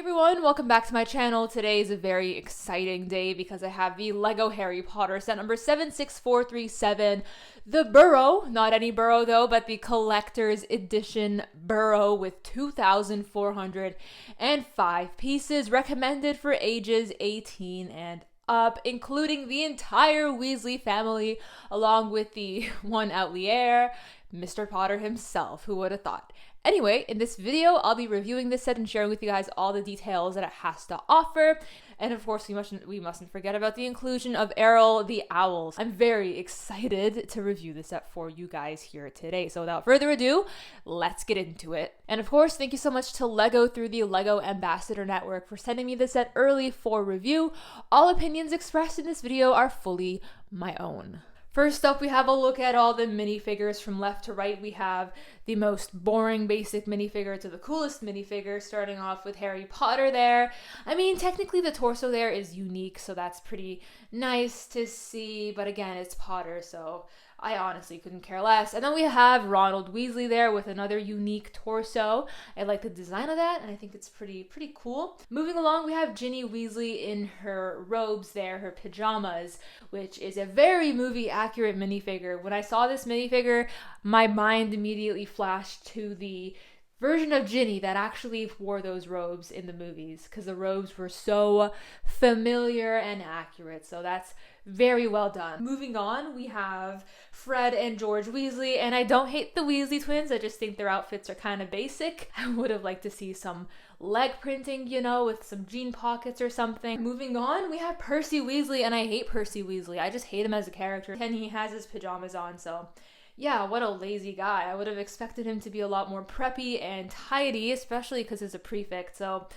Everyone, welcome back to my channel. Today is a very exciting day because I have the Lego Harry Potter set number 76437, the Burrow, not any Burrow though, but the collector's edition Burrow with 2,405 pieces, recommended for ages 18 and up, including the entire Weasley family, along with the one out the air, Mr. Potter himself. Who would have thought? Anyway, in this video, I'll be reviewing this set and sharing with you guys all the details that it has to offer. And of course, we mustn't forget about the inclusion of Errol the Owl. I'm very excited to review this set for you guys here today. So without further ado, let's get into it. And of course, thank you so much to LEGO through the LEGO Ambassador Network for sending me this set early for review. All opinions expressed in this video are fully my own. First up, we have a look at all the minifigures from left to right. We have the most boring basic minifigure to the coolest minifigure, starting off with Harry Potter there. I mean, technically the torso there is unique, so that's pretty nice to see, but again, it's Potter, so I honestly couldn't care less. And then we have Ronald Weasley there with another unique torso. I like the design of that, and I think it's pretty cool. Moving along, we have Ginny Weasley in her robes there, her pajamas, which is a very movie-accurate minifigure. When I saw this minifigure, my mind immediately flashed to the version of Ginny that actually wore those robes in the movies, because the robes were so familiar and accurate. So that's very well done. Moving on, we have Fred and George Weasley, and I don't hate the Weasley twins. I just think their outfits are kind of basic. I would have liked to see some leg printing, you know, with some jean pockets or something. Moving on, we have Percy Weasley, and I hate Percy Weasley. I just hate him as a character, and he has his pajamas on, so yeah, what a lazy guy. I would have expected him to be a lot more preppy and tidy, especially because he's a prefect. So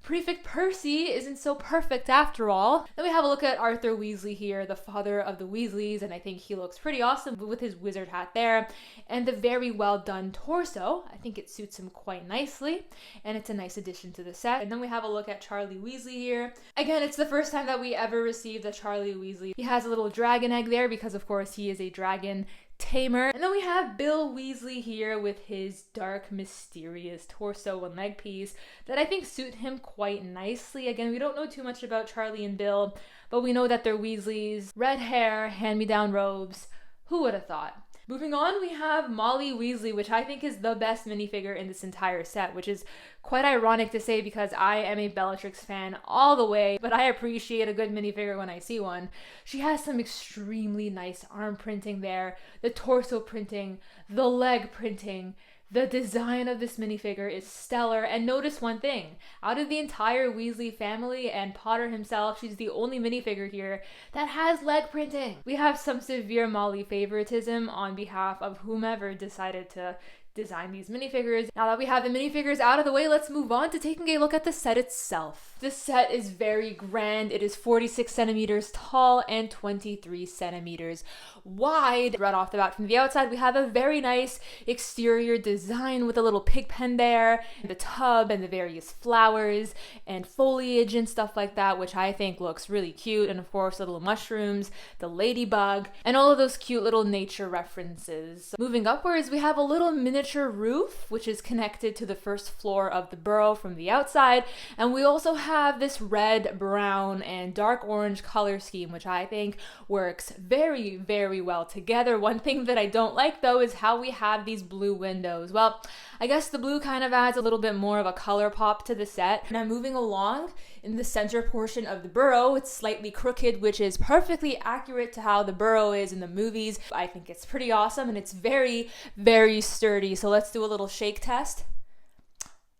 Prefect Percy isn't so perfect after all. Then we have a look at Arthur Weasley here, the father of the Weasleys, and I think he looks pretty awesome with his wizard hat there and the very well done torso. I think it suits him quite nicely, and it's a nice addition to the set. And then we have a look at Charlie Weasley here. Again, it's the first time that we ever received a Charlie Weasley. He has a little dragon egg there because, of course, he is a dragon tamer. And then we have Bill Weasley here with his dark, mysterious torso and leg piece that I think suit him quite nicely. Again, we don't know too much about Charlie and Bill, but we know that they're Weasleys. Red hair, hand-me-down robes. Who would have thought? Moving on, we have Molly Weasley, which I think is the best minifigure in this entire set, which is quite ironic to say because I am a Bellatrix fan all the way, but I appreciate a good minifigure when I see one. She has some extremely nice arm printing there, the torso printing, the leg printing. The design of this minifigure is stellar, and notice one thing. Out of the entire Weasley family and Potter himself, she's the only minifigure here that has leg printing. We have some severe Molly favoritism on behalf of whomever decided to design these minifigures. Now that we have the minifigures out of the way, let's move on to taking a look at the set itself. This set is very grand. It is 46 centimeters tall and 23 centimeters wide. Right off the bat from the outside, we have a very nice exterior design with a little pig pen there, the tub and the various flowers and foliage and stuff like that, which I think looks really cute. And of course, the little mushrooms, the ladybug, and all of those cute little nature references. So moving upwards, we have a little miniature roof, which is connected to the first floor of the burrow from the outside. And we also have this red, brown, and dark orange color scheme, which I think works very, very well together. One thing that I don't like though is how we have these blue windows. Well, I guess the blue kind of adds a little bit more of a color pop to the set. Now moving along, in the center portion of the burrow, it's slightly crooked, which is perfectly accurate to how the burrow is in the movies. I think it's pretty awesome, and it's very, very sturdy. So let's do a little shake test.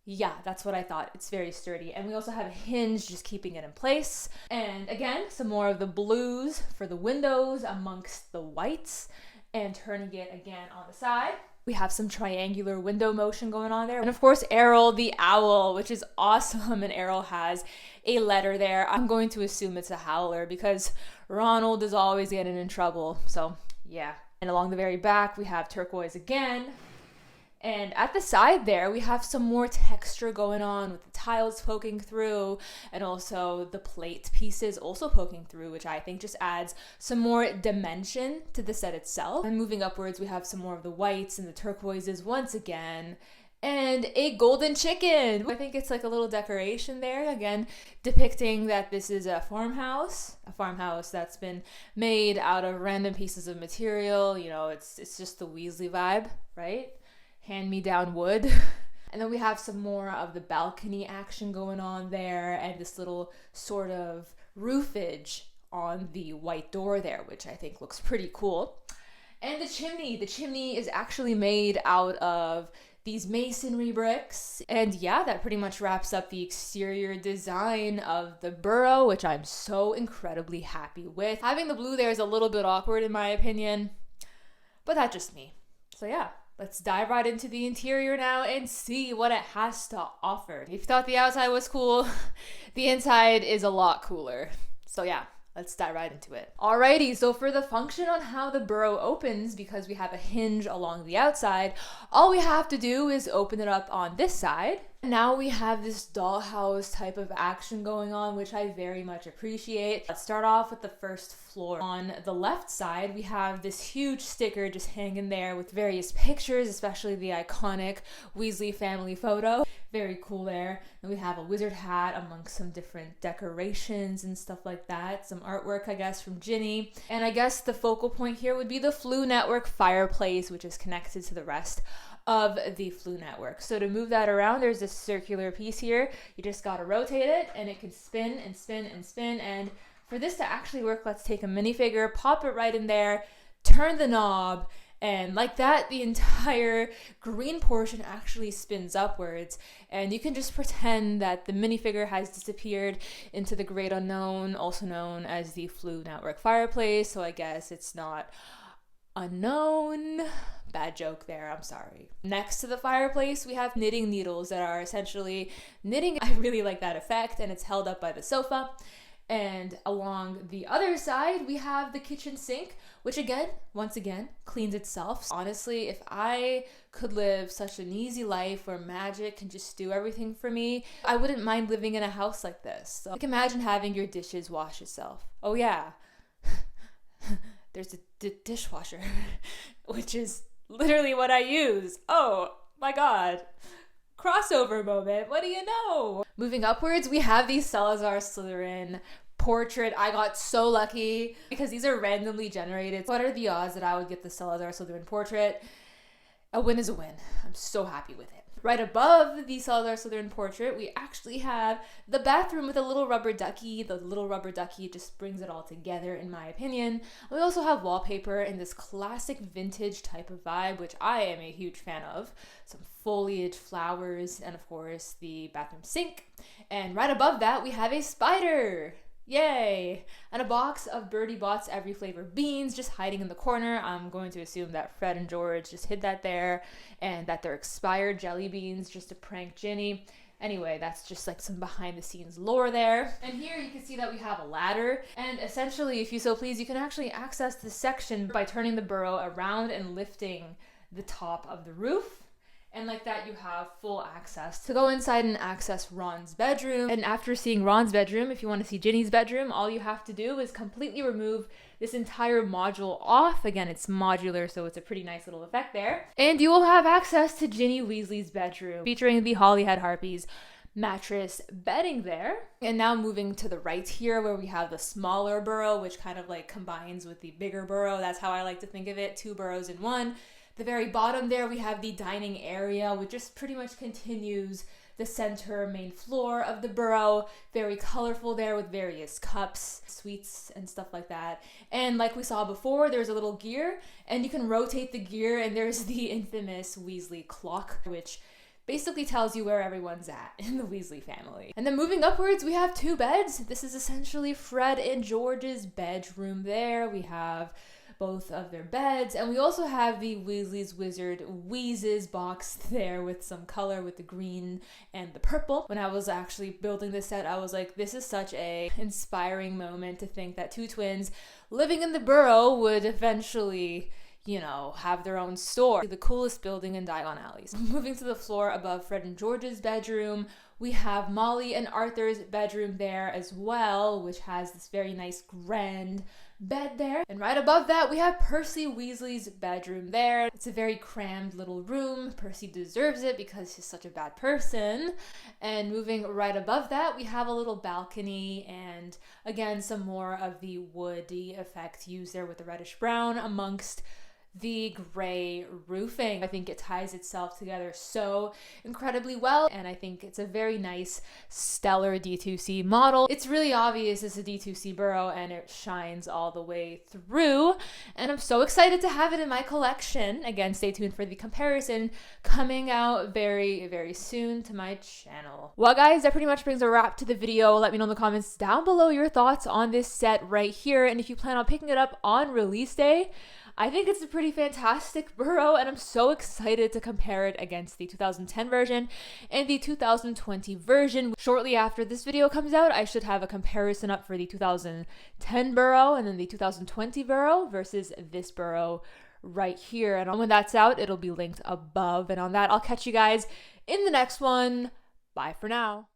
Yeah, that's what I thought. It's very sturdy. And we also have a hinge just keeping it in place. And again, some more of the blues for the windows amongst the whites, and turning it again on the side. We have some triangular window motion going on there. And of course, Errol the Owl, which is awesome. And Errol has a letter there. I'm going to assume it's a howler because Ronald is always getting in trouble. So yeah. And along the very back, we have turquoise again. And at the side there, we have some more texture going on with the tiles poking through and also the plate pieces also poking through, which I think just adds some more dimension to the set itself. And moving upwards, we have some more of the whites and the turquoises once again. and a golden chicken. I think it's like a little decoration there, again, depicting that this is a farmhouse that's been made out of random pieces of material. You know, it's just the Weasley vibe, right? Hand-me-down wood. And then we have some more of the balcony action going on there, and this little sort of roofage on the white door there, which I think looks pretty cool. And the chimney is actually made out of these masonry bricks. And yeah, that pretty much wraps up the exterior design of the Burrow, which I'm so incredibly happy with. Having the blue there is a little bit awkward in my opinion, but that's just me. So yeah. Let's dive right into the interior now and see what it has to offer. If you thought the outside was cool, the inside is a lot cooler. So yeah, let's dive right into it. Alrighty, so for the function on how the Burrow opens, because we have a hinge along the outside, all we have to do is open it up on this side. Now we have this dollhouse type of action going on, which I very much appreciate. Let's start off with the first floor. On the left side, we have this huge sticker just hanging there with various pictures, especially the iconic Weasley family photo. Very cool there. And we have a wizard hat amongst some different decorations and stuff like that. Some artwork, I guess, from Ginny. And I guess the focal point here would be the Floo Network fireplace, which is connected to the rest of the Floo Network. So to move that around, there's this circular piece here. You just gotta rotate it and it can spin and spin and spin. And for this to actually work, let's take a minifigure, pop it right in there, turn the knob, and like that, the entire green portion actually spins upwards. And you can just pretend that the minifigure has disappeared into the great unknown, also known as the Floo Network fireplace. So I guess it's not unknown. Bad joke there, I'm sorry. Next to the fireplace, we have knitting needles that are essentially knitting. I really like that effect, and it's held up by the sofa. And along the other side, we have the kitchen sink, which once again, cleans itself. Honestly, if I could live such an easy life where magic can just do everything for me, I wouldn't mind living in a house like this. So like, imagine having your dishes wash itself. Oh yeah, there's a dishwasher, which is literally what I use. Oh my god. Crossover moment. What do you know? Moving upwards, we have the Salazar Slytherin portrait. I got so lucky because these are randomly generated. What are the odds that I would get the Salazar Slytherin portrait? A win is a win. I'm so happy with it. Right above the Salazar Slytherin portrait, we actually have the bathroom with a little rubber ducky. The little rubber ducky just brings it all together, in my opinion. We also have wallpaper in this classic vintage type of vibe, which I am a huge fan of. Some foliage, flowers, and of course the bathroom sink. And right above that, we have a spider. Yay! And a box of Birdie Bot's Every Flavor beans just hiding in the corner. I'm going to assume that Fred and George just hid that there, and that they're expired jelly beans just to prank Ginny. Anyway, that's just like some behind the scenes lore there. And here you can see that we have a ladder, and essentially, if you so please, you can actually access this section by turning the Burrow around and lifting the top of the roof. And like that, you have full access to go inside and access Ron's bedroom. And after seeing Ron's bedroom, if you want to see Ginny's bedroom, all you have to do is completely remove this entire module off. Again, it's modular, so it's a pretty nice little effect there. And you will have access to Ginny Weasley's bedroom, featuring the Holyhead Harpies mattress bedding there. And now moving to the right here, where we have the smaller Burrow, which kind of like combines with the bigger Burrow. That's how I like to think of it, 2 burrows in one. The very bottom there, we have the dining area, which just pretty much continues the center main floor of the Burrow. Very colorful there with various cups, sweets, and stuff like that. And like we saw before, there's a little gear, and you can rotate the gear, and there's the infamous Weasley clock, which basically tells you where everyone's at in the Weasley family. And then moving upwards, we have 2 beds. This is essentially Fred and George's bedroom there. We have both of their beds, and we also have the Weasley's Wizard Wheezes box there with some color with the green and the purple. When I was actually building this set, I was like, this is such a inspiring moment to think that 2 twins living in the Burrow would eventually, you know, have their own store. The coolest building in Diagon Alley. Moving to the floor above Fred and George's bedroom, we have Molly and Arthur's bedroom there as well, which has this very nice grand bed there. And right above that, we have Percy Weasley's bedroom there. It's a very crammed little room. Percy deserves it because he's such a bad person. And moving right above that, we have a little balcony and again, some more of the woody effect used there with the reddish brown amongst the gray roofing. I think it ties itself together so incredibly well, and I think it's a very nice, stellar D2C model. It's really obvious it's a D2C Burrow, and it shines all the way through, and I'm so excited to have it in my collection. Again, stay tuned for the comparison coming out very, very soon to my channel. Well, guys, that pretty much brings a wrap to the video. Let me know in the comments down below your thoughts on this set right here, and if you plan on picking it up on release day. I think it's a pretty fantastic Burrow, and I'm so excited to compare it against the 2010 version and the 2020 version. Shortly after this video comes out, I should have a comparison up for the 2010 Burrow and then the 2020 Burrow versus this Burrow right here. And when that's out, it'll be linked above. And on that, I'll catch you guys in the next one. Bye for now.